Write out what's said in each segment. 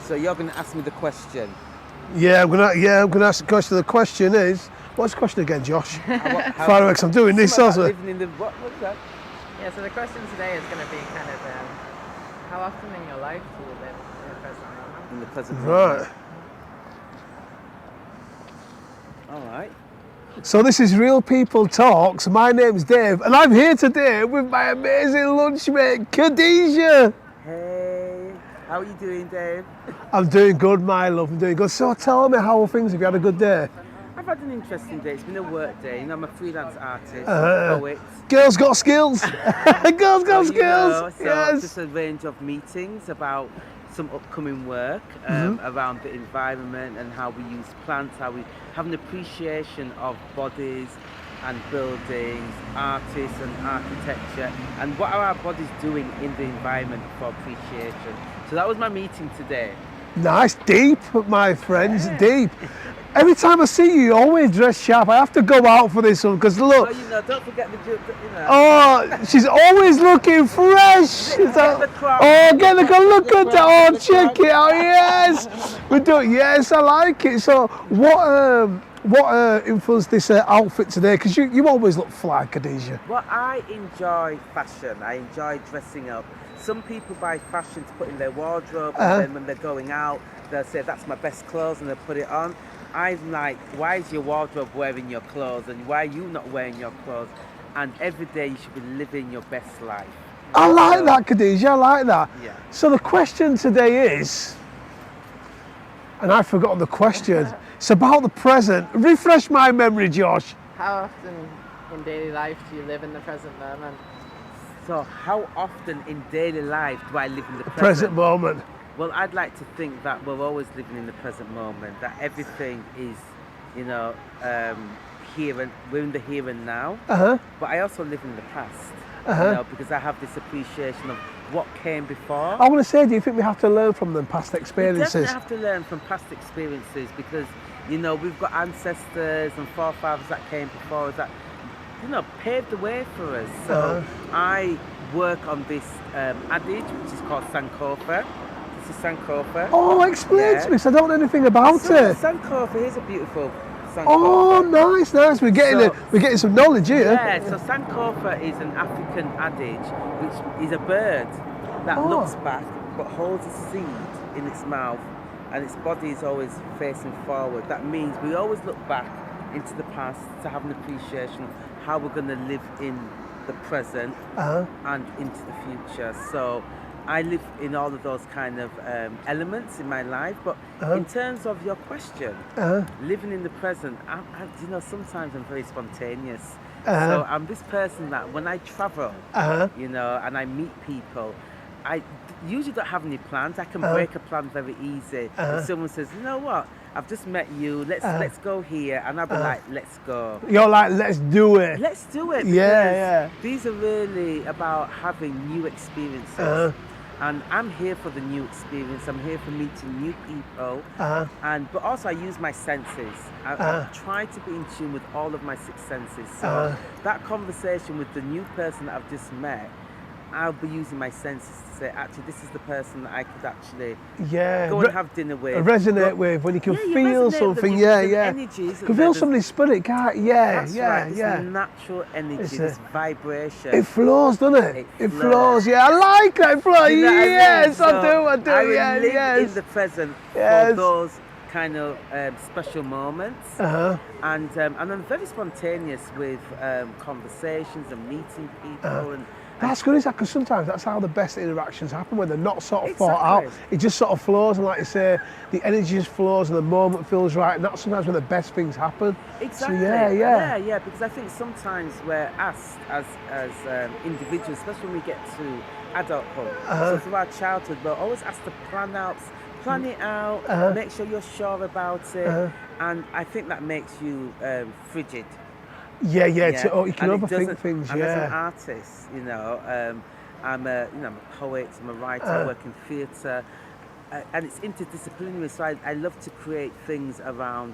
So you're going to ask me the question. Yeah, I'm gonna ask the question. The question is, what's the question again, Josh? How, Fireworks. I'm doing this something about also. living in the what is that? Yeah, so the question today is going to be kind of how often in your life do you live in the present moment? In the present Right. moment. All right. So this is Real People Talks. My name's Dave, and I'm here today with my amazing lunchmate, Khadijah. Hey, how are you doing, Dave? I'm doing good, my love. I'm doing good. So tell me, how are things? Have you had a good day? I've had an interesting day. It's been a work day. You know, I'm a freelance artist, poet. Girls got skills. Girls got So, you know, skills. so Yes. just a range of meetings about some upcoming work around the environment and how we use plants, how we have an appreciation of bodies and buildings, artists and architecture, and what are our bodies doing in the environment for appreciation. So that was my meeting today. Nice, deep, my friends, deep. Every time I see you, you always dress sharp. I have to go out for this one because look. Well, you know, don't forget the, you know. Oh, she's always looking fresh. Get the crop. Oh, get the look at that. Oh, check it out. Yes, we do. Yes, I like it. So, what influenced this outfit today? Because you always look fly, Khadijah. Well, I enjoy fashion. I enjoy dressing up. Some people buy fashion to put in their wardrobe, and then when they're going out, they'll say, that's my best clothes, and they'll put it on. I'm like, why is your wardrobe wearing your clothes, and why are you not wearing your clothes? And every day you should be living your best life. I like that, Khadijah. I like that. Yeah. So the question today is, and I've forgotten the question. It's about the present. Refresh my memory, Josh. How often in daily life do you live in the present moment? So how often in daily life do I live in the Present moment. Well, I'd like to think that we're always living in the present moment, that everything is, you know, here and we're in the here and now. But I also live in the past, you know, because I have this appreciation of what came before. I want to say, do you think we have to learn from them past We experiences? definitely have to learn from past experiences because, you know, we've got ancestors and forefathers that came before us that, you know, paved the way for us. So I work on this adage, which is called Sankofa. This is Sankofa. Oh, explain to me, 'cause I don't know anything about it. Sankofa, here's a beautiful Sankofa. Oh, nice. We're getting some knowledge here. Yeah, so Sankofa is an African adage, which is a bird that looks back but holds a seed in its mouth, and its body is always facing forward. That means we always look back into the past to have an appreciation of how we're going to live in the present and into the future. So I live in all of those kind of elements in my life. But in terms of your question, living in the present, you know, sometimes I'm very spontaneous. So I'm this person that when I travel, you know, and I meet people, I usually don't have any plans. I can break a plan very easy. If someone says, you know what, I've just met you, let's go here, and I'll be like, let's go. You're like, let's do it. Let's do it. Yeah. These are really about having new experiences. And I'm here for the new experience. I'm here for meeting new people. But also I use my senses. I try to be in tune with all of my six senses. So that conversation with the new person that I've just met, I'll be using my senses to say, actually, this is the person that I could actually go and have dinner with. Resonate with, when you can feel something. Energy, you can feel somebody's spirit, can't you? That's right. It's natural energy, this vibration. It flows, doesn't it? It flows, yeah. I like that. It flows. You know what I mean? Yes, So I do. I will yes. live in the present for those kind of special moments. And I'm very spontaneous with conversations and meeting people. That's good, is that? Because sometimes that's how the best interactions happen, when they're not sort of thought out. It just sort of flows, and like you say, the energy just flows and the moment feels right, and that's sometimes when the best things happen. Exactly. So, yeah. Because I think sometimes we're asked as individuals, especially when we get to adulthood, so through our childhood, we're always asked to plan it out, make sure you're sure about it, and I think that makes you frigid. Yeah. You can overthink things. And as an artist, you know, I'm a poet, I'm a writer, I work in theatre, and it's interdisciplinary. So I love to create things around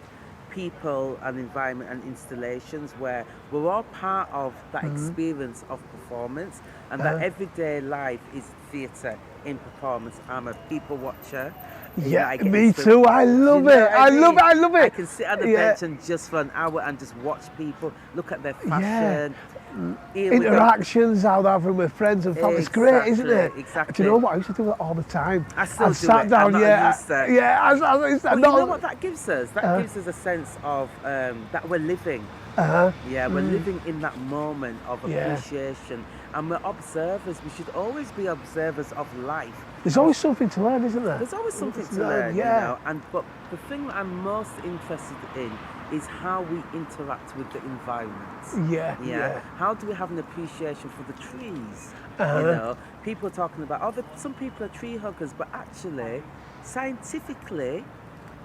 people and environment and installations where we're all part of that experience of performance, and that everyday life is theatre in performance. I'm a people watcher. You know, Yeah, I get me inspired- too. I Do you love know it. what I love it. mean? I love it. I can sit on the Yeah. bench and just for an hour and just watch people, look at their fashion, hear with them. Interactions, how they're having with friends and family. It's great, isn't it? Exactly. Do you know what? I used to do that all the time. I still I'd do sat it. down, I'm not yeah, used to it. yeah. I But you know what that gives us? That gives us a sense of that we're living. Yeah, we're living in that moment of Yeah. appreciation, and we're observers. We should always be observers of life. There's always something to learn, isn't there? There's always something to Yeah, learn, yeah. you know. But the thing that I'm most interested in is how we interact with the environment. Yeah, Yeah. yeah. How do we have an appreciation for the trees? Uh-huh. You know, people are talking about, some people are tree huggers, but actually, scientifically,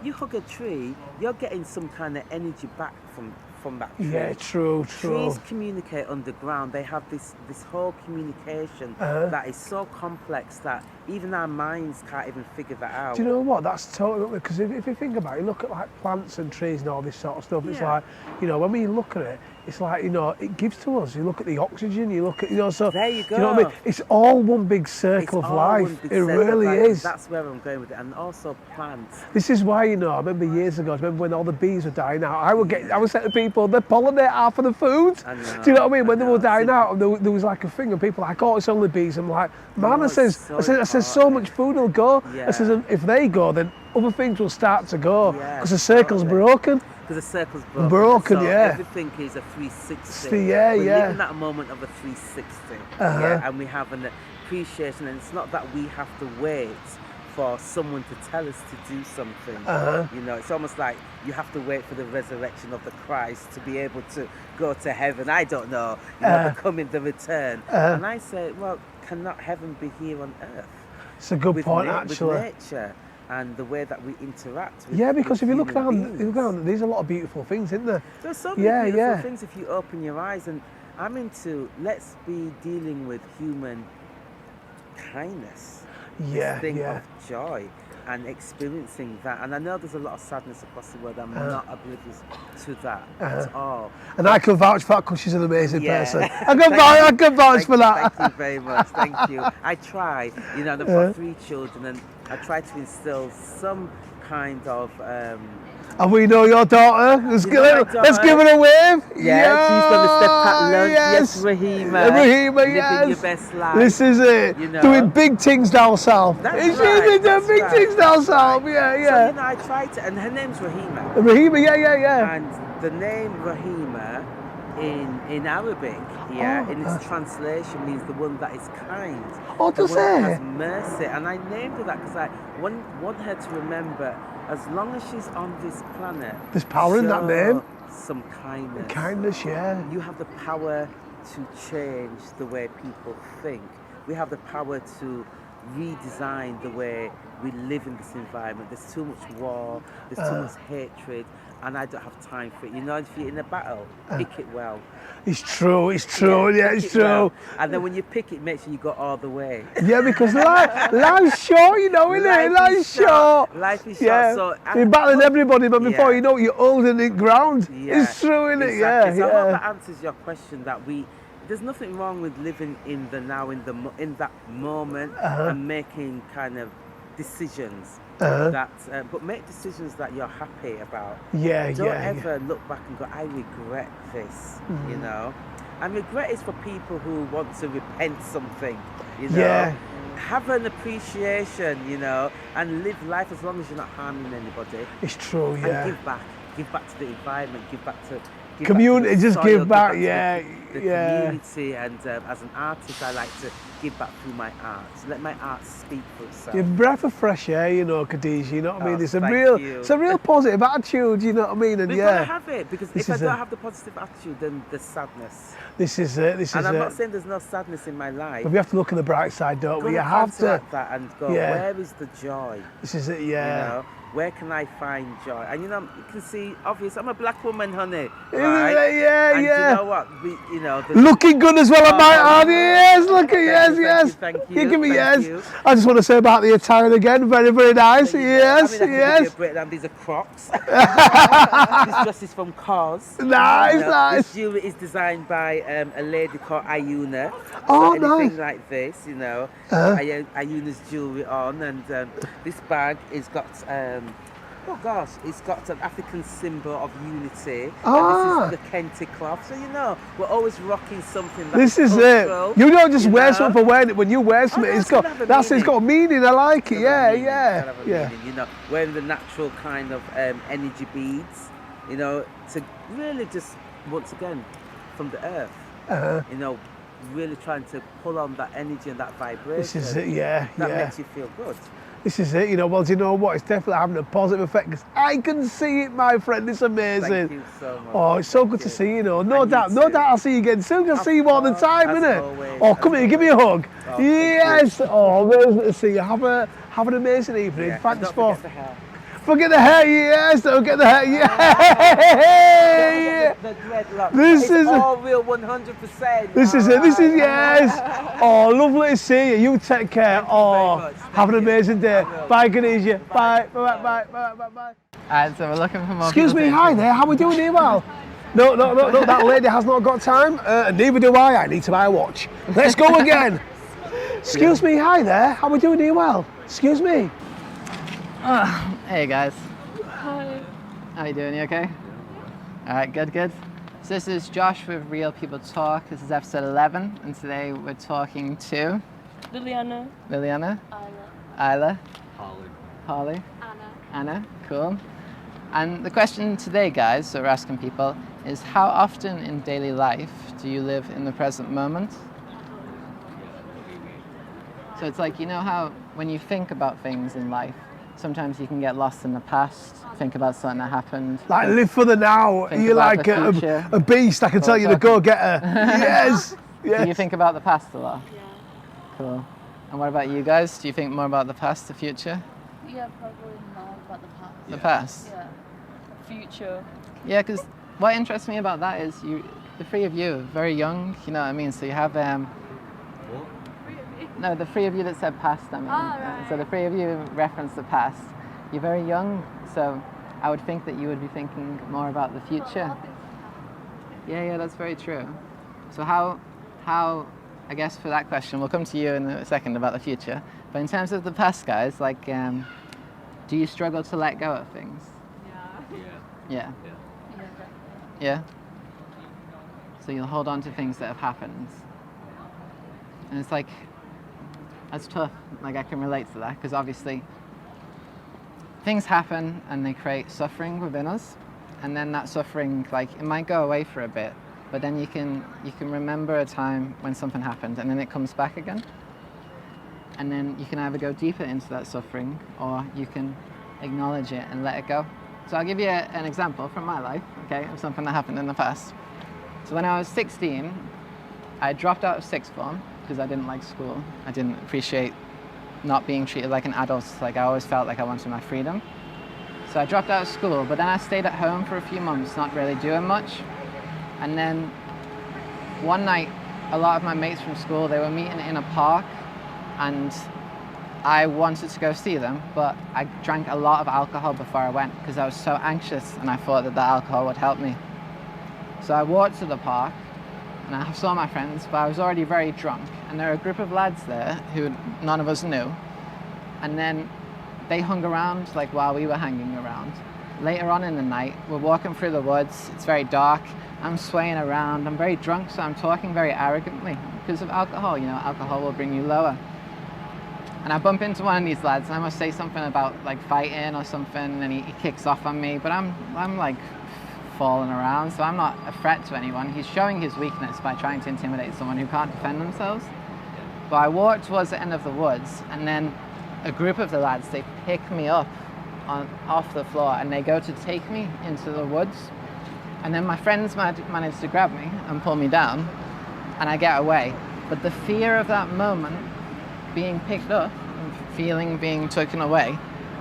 you hug a tree, you're getting some kind of energy back from that tree. Yeah, true, true. Trees communicate underground. They have this whole communication that is so complex that even our minds can't even figure that out. Do you know what? That's totally, because if you think about it, you look at like plants and trees and all this sort of stuff. It's Yeah. like, you know, when we look at it, it's like, you know, it gives to us. You look at the oxygen, you look at, you know, so. There you Do you know what I go. mean? It's all one big circle It's of all life. one big It circle of really life, is. That's where I'm going with it, and also plants. This is why, you know, I remember years ago, I remember when all the bees were dying out, I would say to people, they pollinate half of the food. I know, Do you know what I mean? When I they were know. dying out, and there was like a thing, and people were like, oh, it's only bees. I'm like, man, No, I says, it's so so much food will go. Yeah. I says, and if they go, then other things will start to go, Yeah, because the circle's totally. broken. Because the circle's broken. Broken, so yeah. Everything is a 360. Yeah, we yeah. live in that moment of a 360. Yeah, and we have an appreciation, and it's not that we have to wait for someone to tell us to do something. You know, it's almost like you have to wait for the resurrection of the Christ to be able to go to heaven. I don't know, you know, the coming, the return. And I say, well, cannot heaven be here on earth? It's a good With point, with actually. nature and the way that we interact with Yeah, because with if you look human around, beings. there's a lot of beautiful things, isn't there? There's so many Yeah, beautiful yeah. things if you open your eyes, and I'm into let's be dealing with human kindness. Yeah, this thing yeah. of joy and experiencing that. And I know there's a lot of sadness across the world. I'm not oblivious to that at all. And I can vouch for that because she's an amazing Yeah. person. I can vouch for that. Thank you very much. Thank you. I try. You know, I've got 3 children, and I try to instill some kind of And we know your daughter. Let's, You know my daughter? let's give her a wave. yeah, she's going to step at lunch. Yes, Rahima. Rahima, Living yes. your best life. This is it. You know. Doing big things down south. That's She's right, doing that's big right, things down that's south. right. Yeah, So, yeah. you know, I try to, and her name's Rahima. Rahima, yeah. And the name Rahima in Arabic, in its translation means the one that is kind. Oh, the does one that it? has mercy. And I named her that because I want her to remember, as long as she's on this planet, There's power in that show name. some kindness. Kindness, yeah. You have the power to change the way people think. We have the power to redesign the way we live in this environment. There's too much war, there's too much hatred, and I don't have time for it. You know, if you're in a battle, pick it well. It's true, it's true, yeah, pick it's it well. true. And then when you pick it, make sure you go all the way. Yeah, because life's short, you know, isn't it? Life's short. Life is Yeah, short. So, you're battling everybody, but before Yeah. you know it, you're holding it ground. Yeah, It's true, isn't it? exactly. So I hope Yeah. that answers your question. That there's nothing wrong with living in the now, in that moment, and making kind of decisions. That, but make decisions that you're happy about. Yeah, Don't yeah. ever look back and go, I regret this. You know, and regret is for people who want to repent something. You know. Yeah. Have an appreciation, you know, and live life as long as you're not harming anybody. It's true, And yeah. give back to the environment, give back to Community, the just soil, give back, to yeah, the yeah. community. And as an artist, I like to give back through my art. Let my art speak for itself. Your breath of fresh air, you know, Khadija, you know what I mean? Oh, It's a thank real, you. it's a real positive attitude, you know what I mean? And We've yeah, got to have it, because This if I is don't it. have the positive attitude, then there's sadness. this is it. This And is I'm it. not saying there's no sadness in my life. But we have to look on the bright side, don't we? Gotta You have to. counteract that and go, Yeah. where is the joy? This is it, You yeah. know, where can I find joy? And you know, you can see, obviously, I'm a black woman, honey. Isn't Right? it? Yeah, and yeah. you know what? know. Looking good as well, I might add. Yes, look at yes. Thank you. You give me thank yes. you. I just want to say about the attire again. Very, very nice. So, Yes, I mean, I can give you a yes. breakdown. These are Crocs. This dress is from Cars. Nice, nice. This jewelry is designed by a lady called Ayuna. Oh, so anything nice. like this, Ayuna's jewelry on, and this bag is got. Oh gosh, it's got an African symbol of unity. Ah. And this is the Kente cloth. So we're always rocking something. This is cultural, it. You don't just wear know? something for wearing it. When you wear something, no, it's it's gotta have a it's meaning. got meaning. I like it. Gotta have a Yeah. meaning, wearing the natural kind of energy beads, to really just once again from the earth, really trying to pull on that energy and that vibration. This is it. Yeah. That makes you feel good. This is it, well, do you know what? It's definitely having a positive effect because I can see it, my friend. It's amazing. Thank you so much. Oh, it's so good to see you, No And doubt, you no too. doubt I'll see you again soon. I'll see you all the course, time, as innit? always, Oh, as come here, give me a hug. Oh, thank Yes. Oh, amazing to see you. Have an amazing evening. Yeah, Thanks and for. don't forget the hair. Forget the hair, yes. Don't get the hair, yeah. The dreadlocks. This It's is- all real 100%. This is it. This is yes. Oh, lovely to see you. You take care. Thank you very Oh, much. have an Thank you. amazing day. I will. Bye, Ganesia. Bye. Bye. Alright, so we're looking for more Excuse people me, to hi interview. there, how are we doing here? Well, no, that lady has not got time, and neither do I need to buy a watch. Let's go again. Excuse me, hi there, how are we doing here? Well, excuse me. Hey guys, Hi. how you doing? You okay? Alright, good. So this is Josh with Real People Talk. This is episode 11, and today we're talking to Liliana. Liliana, Isla. Isla, Holly, Anna. Anna, cool. And the question today, guys, that we're asking people is how often in daily life do you live in the present moment? So it's like, how when you think about things in life, sometimes you can get lost in the past, think about something that happened. Like, live for the now, Think you're about like the future. a beast, I can tell you to go get her. Yes, Do you yes. think about the past a lot? Yeah. Cool. And what about you guys? Do you think more about the past, the future? Yeah, probably more about the past. The past? Yeah. Future. Yeah, because what interests me about that is the three of you are very young, you know what I mean? So you have, no, the three of you that said past, I mean. right. So the three of you reference the past. You're very young, so I would think that you would be thinking more about the future. Yeah, that's very true. So how, I guess for that question, we'll come to you in a second about the future. But in terms of the past, guys, like, do you struggle to let go of things? Yeah. Yeah? So you'll hold on to things that have happened. And it's like, that's tough. Like, I can relate to that, because obviously things happen and they create suffering within us. And then that suffering, like, it might go away for a bit, but then you can remember a time when something happened and then it comes back again. And then you can either go deeper into that suffering or you can acknowledge it and let it go. So I'll give you an example from my life, okay, of something that happened in the past. So when I was 16, I dropped out of sixth form because I didn't like school. I didn't appreciate not being treated like an adult. Like, I always felt like I wanted my freedom. So I dropped out of school, but then I stayed at home for a few months, not really doing much. And then one night, a lot of my mates from school, they were meeting in a park, and I wanted to go see them, but I drank a lot of alcohol before I went because I was so anxious and I thought that the alcohol would help me. So I walked to the park and I saw my friends, but I was already very drunk, and there were a group of lads there who none of us knew. And then they hung around like while we were hanging around. Later on in the night, we're walking through the woods, it's very dark, I'm swaying around, I'm very drunk, so I'm talking very arrogantly because of alcohol. Alcohol will bring you lower. And I bump into one of these lads and I must say something about like fighting or something, and he kicks off on me, but I'm like falling around, so I'm not a threat to anyone. He's showing his weakness by trying to intimidate someone who can't defend themselves. But I walk towards the end of the woods, and then a group of the lads, they pick me up off the floor and they go to take me into the woods. And then my friends manage to grab me and pull me down, and I get away. But the fear of that moment, being picked up and feeling being taken away,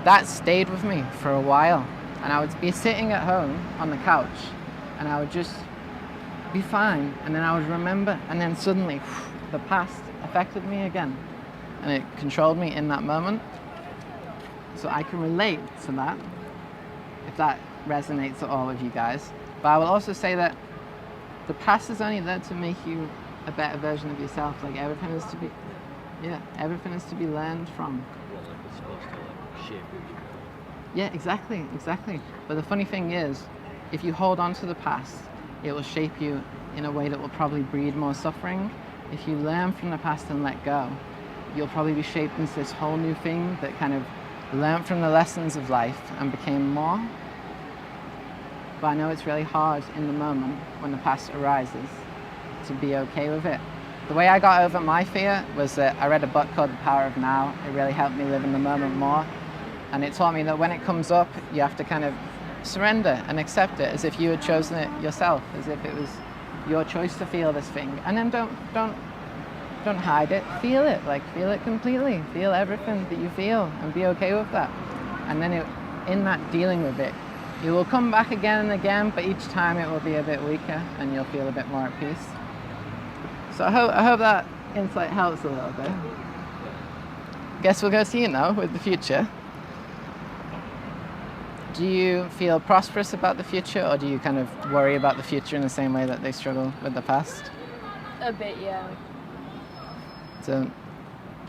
that stayed with me for a while. And I would be sitting at home on the couch and I would just be fine. And then I would remember, and then suddenly the past affected me again. And it controlled me in that moment. So I can relate to that, if that resonates at all with you guys. But I will also say that the past is only there to make you a better version of yourself. Like everything is to be, everything is to be learned from. Well, like it's supposed to like shape who you become. Yeah, exactly. But the funny thing is, if you hold on to the past, it will shape you in a way that will probably breed more suffering. If you learn from the past and let go, you'll probably be shaped into this whole new thing that kind of learned from the lessons of life and became more. But I know it's really hard in the moment when the past arises to be okay with it. The way I got over my fear was that I read a book called The Power of Now. It really helped me live in the moment more. And it taught me that when it comes up, you have to kind of surrender and accept it as if you had chosen it yourself, as if it was your choice to feel this thing. And then don't hide it, feel it completely. Feel everything that you feel and be okay with that. And then in that dealing with it, it will come back again and again, but each time it will be a bit weaker and you'll feel a bit more at peace. So I hope that insight helps a little bit. Guess we'll go see it now with the future. Do you feel prosperous about the future, or do you kind of worry about the future in the same way that they struggle with the past? A bit, yeah. So,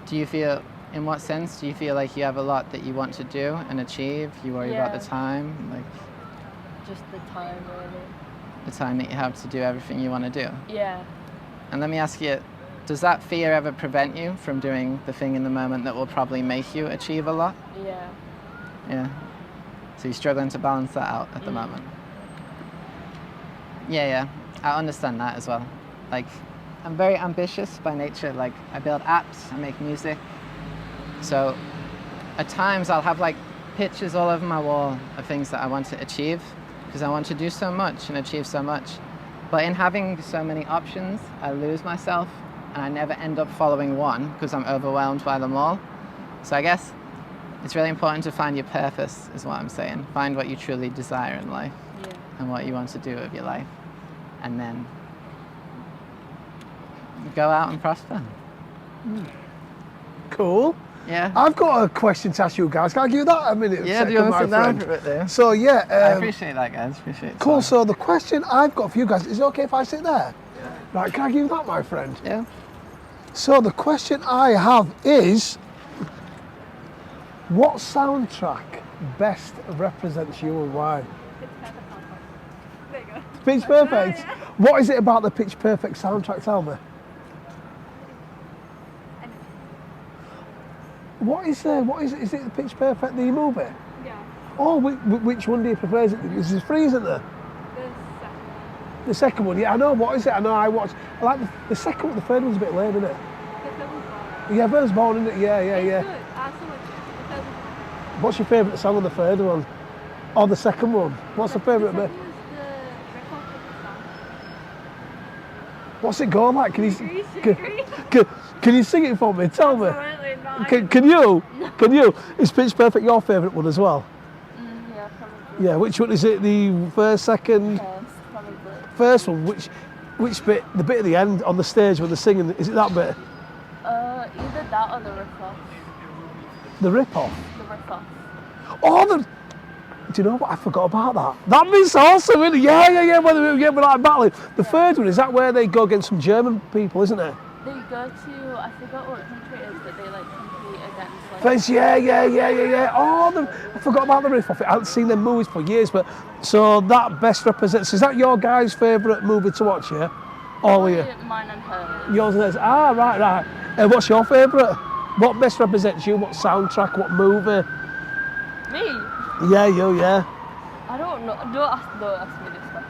do you feel, in what sense, do you feel like you have a lot that you want to do and achieve? You worry about the time, like Just the time, really. the time that you have to do everything you want to do? Yeah. And let me ask you, does that fear ever prevent you from doing the thing in the moment that will probably make you achieve a lot? Yeah. Yeah. So you're struggling to balance that out at the moment? Yeah, I understand that as well. Like, I'm very ambitious by nature. Like, I build apps, I make music. So at times I'll have like pictures all over my wall of things that I want to achieve because I want to do so much and achieve so much. But in having so many options, I lose myself and I never end up following one because I'm overwhelmed by them all. So I guess it's really important to find your purpose, is what I'm saying. Find what you truly desire in life and what you want to do with your life. And then go out and prosper. Cool. Yeah. I've got a question to ask you guys. Can I give you that a minute? Yeah, do you want to sit down for a bit there? So yeah. I appreciate that, guys. Appreciate it. Cool. So the question I've got for you guys, is it okay if I sit there? Yeah. Right, can I give you that, my friend? Yeah. So the question I have is, what soundtrack best represents you and why? There you go. Pitch Perfect? What is it about the Pitch Perfect soundtrack, tell me? What is it? Is it the Pitch Perfect, the movie? Yeah. Oh, which one do you prefer? There's three, isn't there? The second one, yeah, I know. What is it? I know. I like the second one. The third one's a bit lame, isn't it? Yeah, Bird's Born, isn't it? Yeah. Good. I also like it. The third one. What's your favourite song on the third one? Or the second one? What's the favourite bit? What's it go like? Can you sing it for me? Tell me. Absolutely not. Can you? Can you? Is Pitch Perfect your favourite one as well? Yeah, probably. Yeah. Which one is it? The first, second? Probably. First one. Which bit? The bit at the end on the stage when they're singing. Is it that bit? Either that or the rip-off. The rip-off. The rip-off. Oh, do you know what? I forgot about that. That bit's awesome, isn't it? Yeah. We're like battling. The third one, is that where they go against some German people, isn't it? They go to, I forgot what country it is, but they like compete against like... French, yeah. Oh, I forgot about the riff off it. I haven't seen them movies for years, but so that best represents. Is that your guys' favourite movie to watch? Yeah. All of you. Mine and hers. Yours and hers. Ah, right. What's your favourite? What best represents you? What soundtrack? What movie? Me? Yeah, you, yeah. I don't know. Don't ask me this question.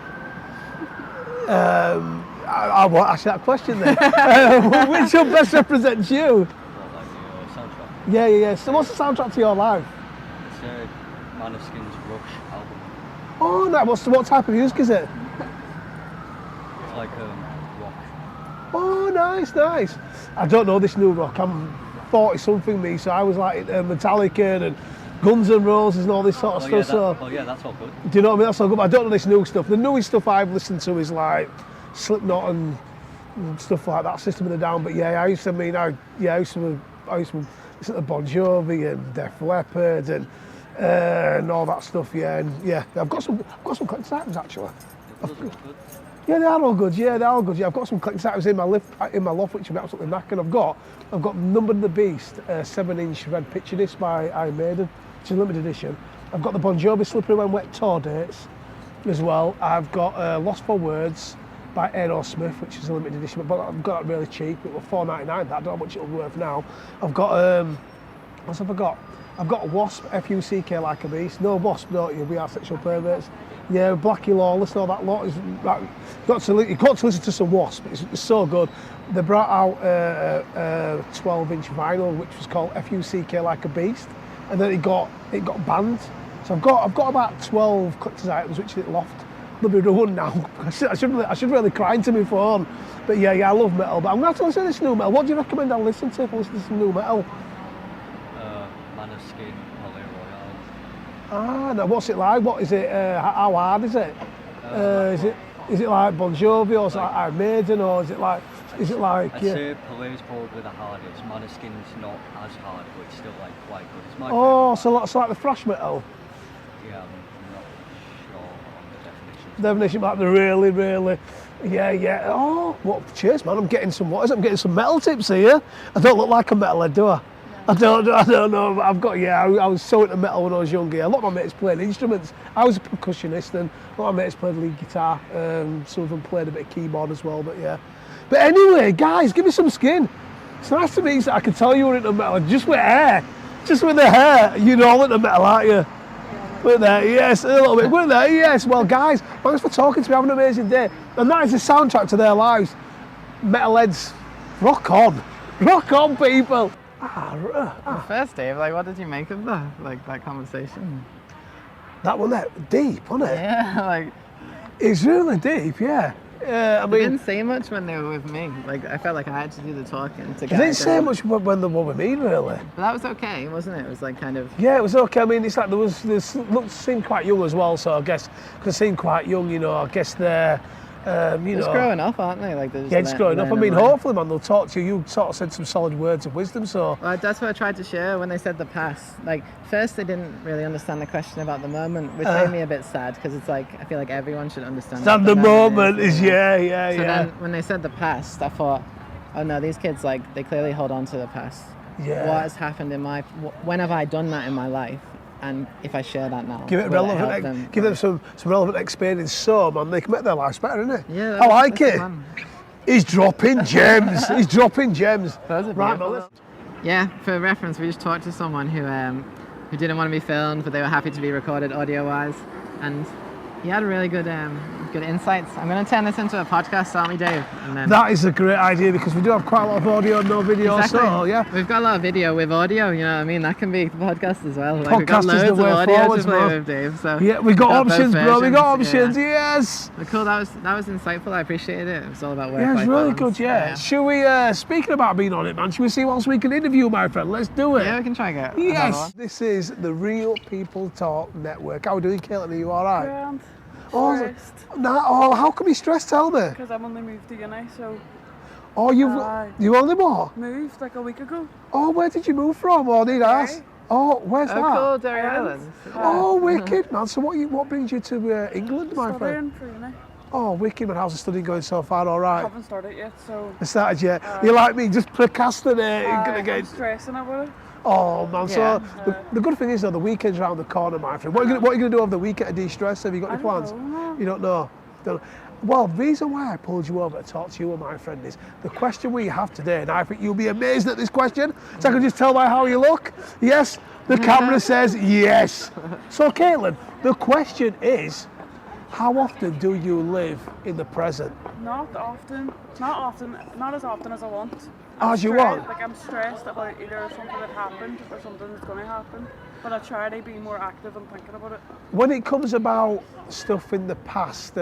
I won't ask you that question then. Which one best represents you? Well, like the soundtrack. Yeah. So what's the soundtrack to your life? It's Maneskin's Rush album. Oh, no. What type of music is it? It's like rock. Oh, nice. I don't know this new rock. I'm 40-something me, so I was like Metallica and Guns N' Roses and all this sort of stuff. That's all good. Do you know what I mean? That's all good. But I don't know this new stuff. The newest stuff I've listened to is like Slipknot and stuff like that, System of a Down. But yeah, I used to listen to Bon Jovi and Def Leppard and all that stuff. Yeah, and yeah, I've got some collector's items actually. Yeah, they're all good. Yeah, they're all good. Yeah, I've got some collector's items in my loft, which I'm absolutely knackered. I've got Number of the Beast, 7-inch red picture disc by Iron Maiden, which is a limited edition. I've got the Bon Jovi Slippery When Wet tour dates as well. I've got Lost for Words by Aerosmith, which is a limited edition, but I've got it really cheap. It was $4.99. I don't know how much it'll be worth now. I've got what's have I got? I've got Wasp, F-U-C-K Like a Beast. No Wasp, don't you? We are sexual perverts. Yeah, Blackie Lawless, all that lot. You've got to listen to some Wasp. It's so good. They brought out a 12-inch vinyl, which was called F-U-C-K Like a Beast, and then it got banned. So I've got about 12 collector's items, which is loft. There'll be one now. I should really cry into my phone. But yeah, I love metal. But I'm going to have to listen to this new metal. What do you recommend I listen to if I listen to some new metal? Maneskin, Palais Royale. Ah, now what's it like? What is it? How hard is it? Is it like Bon Jovi, or is it like Iron Maiden, or is it like? I'd say Palais is probably the hardest. Maneskin's not as hard, but it's still like quite good. It's my favourite. So like the thrash metal. Yeah, I'm not sure on the definition. Definition, like the really. Yeah. Oh, what? Cheers, man! I'm getting some. What is it? I'm getting some metal tips here. I don't look like a metalhead, do I? I don't know, but I've got, I was so into metal when I was younger. A lot of my mates played instruments. I was a percussionist, and a lot of my mates played lead guitar. Some of them played a bit of keyboard as well, but yeah. But anyway, guys, give me some skin. It's nice to meet you that I can tell you were into metal, just with hair. Just with the hair, you're all into metal, aren't you? With that, yes, a little bit. With that, yes. Well, guys, thanks for talking to me. Have an amazing day. And that is the soundtrack to their lives. Metalheads, rock on. Rock on, people. First, Dave, what did you make of that conversation? That one there, deep, wasn't it? Yeah, it's really deep, yeah. I mean, they didn't say much when they were with me. I felt like I had to do the talking to they didn't say much when they were with me, really. But that was okay, wasn't it? It was kind of. Yeah, it was okay. I mean, it's like they seemed quite young as well. So I guess they seem quite young, I guess they're. Just growing up, aren't they? Just growing up. I mean, hopefully, man, they'll talk to you. You sort of said some solid words of wisdom, so. Well, that's what I tried to share when they said the past. First, they didn't really understand the question about the moment, which made me a bit sad, because it's I feel like everyone should understand. The moment is, yeah. So then, when they said the past, I thought, oh no, these kids, they clearly hold on to the past. Yeah. What has happened when have I done that in my life? And if I share that now, give them some relevant experience, so man, they can make their lives better, innit? Yeah, I like it. He's dropping gems. He's dropping gems. Right, yeah. For reference, we just talked to someone who didn't want to be filmed, but they were happy to be recorded audio-wise, and he had really good insights. I'm going to turn this into a podcast, aren't we, Dave? And then that is a great idea, because we do have quite a lot of audio and no video. Exactly. So yeah, we've got a lot of video with audio. You know what I mean? That can be the podcast as well. Podcast we've got loads is the of way audio forwards, to play bro. with, Dave. So yeah, we got options, bro. We got options. Yeah. Yes. Well, cool. That was insightful. I appreciated it. It was all about work. Yeah, it's really balance. good. Yeah. Should we? Speaking about being on it, man. Should we see what else we can interview, my friend? Let's do it. Yeah, we can try and get. Yes. This is the Real People Talk Network. How are we doing, Caitlin? Are you all right? Grand. Stressed. How come you stressed? Tell me. Because I've only moved to uni, so. Oh, you only what? Moved a week ago. Oh, where did you move from? Oh, need I ask? Oh, where's that? Cool, Derry Islands. Oh, wicked, man. So what brings you to England, my friend? Studying for uni. Oh, wicked, man. How's the study going so far? All right. Haven't started yet, so. I started yet. You're like me, just procrastinating. I'm stressing about it. Oh man, so the good thing is though, the weekend's around the corner, my friend. What are you going to do over the weekend to de-stress? Have you got any plans? You don't know? Well, the reason why I pulled you over to talk to you, my friend, is the question we have today, and I think you'll be amazed at this question, so I can just tell by how you look. Yes, the camera says yes. So Caitlin, the question is, how often do you live in the present? Not often. Not as often as I want. As you want? I'm stressed about either something that happened or something that's going to happen. But I try to be more active and thinking about it. When it comes about stuff in the past,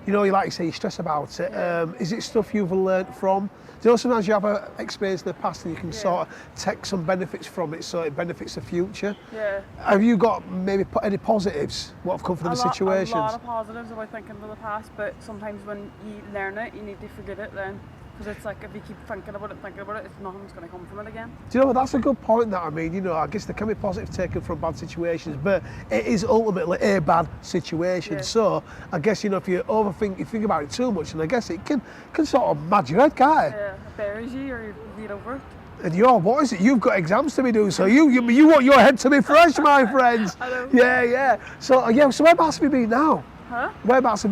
you know, like you say, you stress about it. Is it stuff you've learnt from? Do you know sometimes you have an experience in the past and you can sort of take some benefits from it so it benefits the future? Yeah. Have you got maybe any positives, what have come from the situations? A lot of positives about thinking of the past, but sometimes when you learn it, you need to forget it then. Because it's like if you keep thinking about it, it's nothing's going to come from it again. Do you know what, that's a good point that I mean, you know, I guess there can be positive taken from bad situations, but it is ultimately a bad situation. Yeah. So I guess, you know, if you think about it too much, and I guess it can sort of mad your head, can't it? Yeah, it buries you or you read over it. And what is it? You've got exams to be doing, so you want your head to be fresh, my friends. I know. Yeah. So whereabouts have you been now? Huh? Whereabouts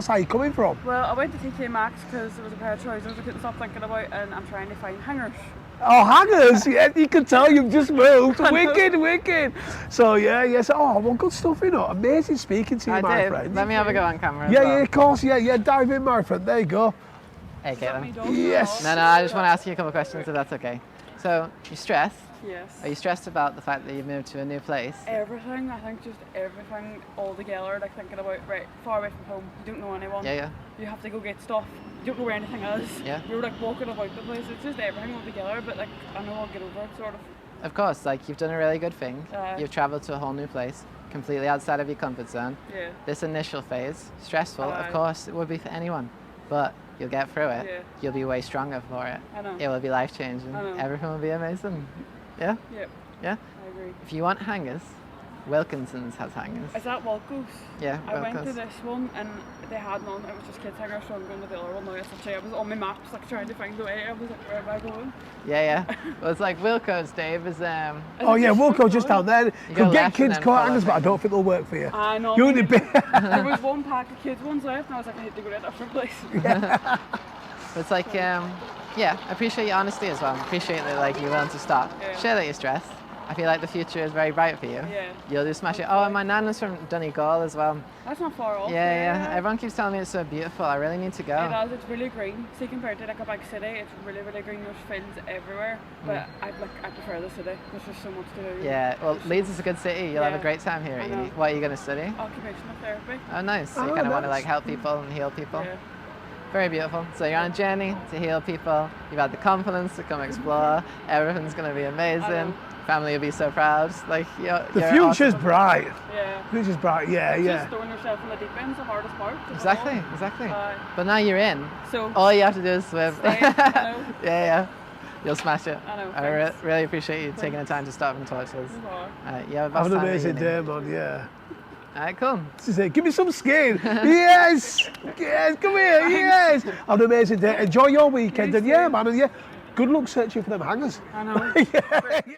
are you coming from? Well, I went to TK Maxx because there was a pair of trousers I couldn't stop thinking about, and I'm trying to find hangers. Oh, hangers! Yeah, you can tell you've just moved. Wicked. So so, well, good stuff, you know. Amazing speaking to you, my friend. Let me have a go on camera. Yeah, of course. Yeah. Dive in, my friend. There you go. Hey, Caitlin. Yes. No, I just want to ask you a couple of questions, if that's okay. So, you're stressed. Yes. Are you stressed about the fact that you've moved to a new place? Everything, I think just everything all together, like thinking about, right, far away from home, you don't know anyone. Yeah. You have to go get stuff, you don't know where anything is. Yeah. You're like walking about the place, it's just everything all together, but like, I know I'll get over it, sort of. Of course, like you've done a really good thing. You've travelled to a whole new place, completely outside of your comfort zone. Yeah. This initial phase, stressful, of Aye. course, it would be for anyone, but you'll get through it. Yeah. You'll be way stronger for it. I know. It will be life changing. I know. Everything will be amazing. Yeah? Yep. Yeah? I agree. If you want hangers, Wilkinson's has hangers. Is that Walco's? Yeah, I went to Wilco's. this one and they had none, it was just kids hangers, so I'm going to the other one now. It's actually, I was on my maps like trying to find the way, I was like, where am I going? Yeah. Well, it's like Wilco's, Dave, is Oh yeah, Wilco just down there. You go can get left and kids then coat follow hangers, but I things. don't think they'll work for you. I know. You only be. There was one pack of kids ones left and I was like, I hate to go to a different place. It's like, yeah, I appreciate your honesty as well. I appreciate that, like, you're willing to stop. Yeah. Share that you're stressed. I feel like the future is very bright for you. Yeah. You'll do smash it. Oh, and my nan is from Donegal as well. That's not far off. Yeah. Everyone keeps telling me it's so beautiful. I really need to go. It is, it's really green. See, compared to like a big city, it's really, really green. There's fields everywhere. But I prefer the city. There's just so much to do. Yeah, well, Leeds is a good city. You'll have a Yeah. great time here I at know. uni. What are you going to study? Occupational therapy. Oh, nice. So you Oh, kind of want to nice. like help people and heal people. Yeah. Very beautiful. So you're on a journey to heal people. You've had the confidence to come explore. Everything's going to be amazing. Family will be so proud. Like you're The future's awesome. bright. Yeah. Future's bright. Yeah. Just throwing yourself in the deep end is the hardest part. of it Exactly. all. But now you're in. So, All you have to do is swim. stay, I know. Yeah. You'll smash it. I know, I thanks. really appreciate you taking the time to stop and talk to us. You have a Have an best time at amazing uni. day, man. Yeah. All right, cool. This is it. Give me some skin. Yes. Come here. Yes. Have an amazing day. Enjoy your weekend. You And yeah, too. man. And yeah, good luck searching for them hangers. I know. Yeah.